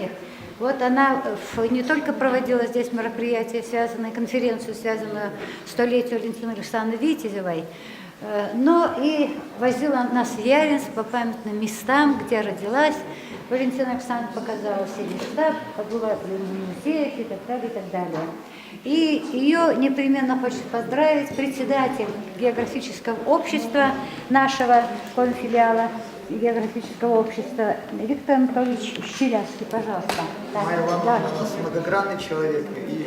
них. Вот она не только проводила здесь мероприятия, конференцию, связанную с столетием Валентины Александровны Витязевой, но и возила нас в Яринск по памятным местам, где родилась. Валентина Александровна показала все места, побыла в музеях и так далее, и так далее. И ее непременно хочет поздравить председатель географического общества нашего конфилиала географического общества Виктор Анатольевич Щелявский, пожалуйста. Майя Ивановна у нас многогранный человек и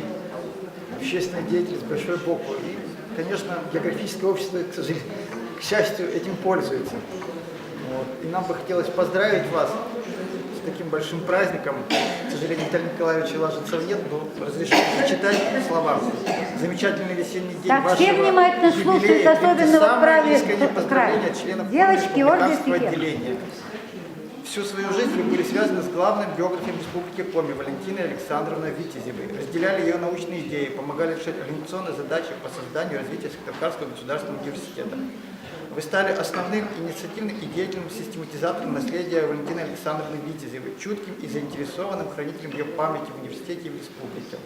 общественный деятель с большой буквы. И, конечно, географическое общество, к счастью, этим пользуется. Вот. И нам бы хотелось поздравить вас с таким большим праздником. К сожалению, Виталия Николаевича Лаженцева нет, но разрешите зачитать слова. Замечательный весенний день так, вашего все внимательно слушают, особенно в праве поздравления членов девочки, Ольга отделения. Всю свою жизнь вы были связаны с главным географом Республики Коми Валентиной Александровной Витязевой. Разделяли ее научные идеи, помогали решать организационные задачи по созданию и развитию Сыктывкарского государственного университета. Вы стали основным инициативным и деятельным систематизатором наследия Валентины Александровны Витязевой, чутким и заинтересованным хранителем ее памяти в университете и в республике.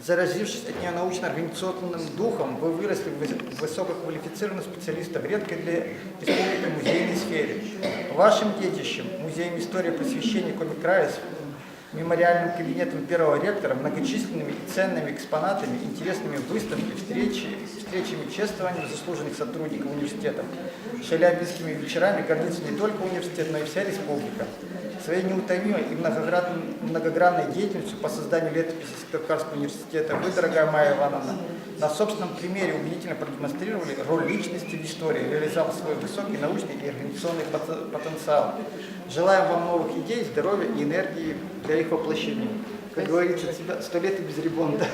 Заразившись от нее научно-организационным духом, вы выросли в высококвалифицированных специалистов в редкой для республики музейной сфере. Вашим детищем, Музеем истории просвещения Коми края, мемориальным кабинетом первого ректора, многочисленными и ценными экспонатами, интересными выставками, встречами, чествованием заслуженных сотрудников университета, шаляпинскими вечерами гордится не только университет, но и вся республика. Своей неутомимой и многогранной деятельностью по созданию летописи Сыктывкарского университета вы, дорогая Майя Ивановна, на собственном примере убедительно продемонстрировали роль личности в истории, реализовав свой высокий научный и организационный потенциал. Желаем вам новых идей, здоровья и энергии для их воплощения. Как говорится, 100 лет и без ремонта.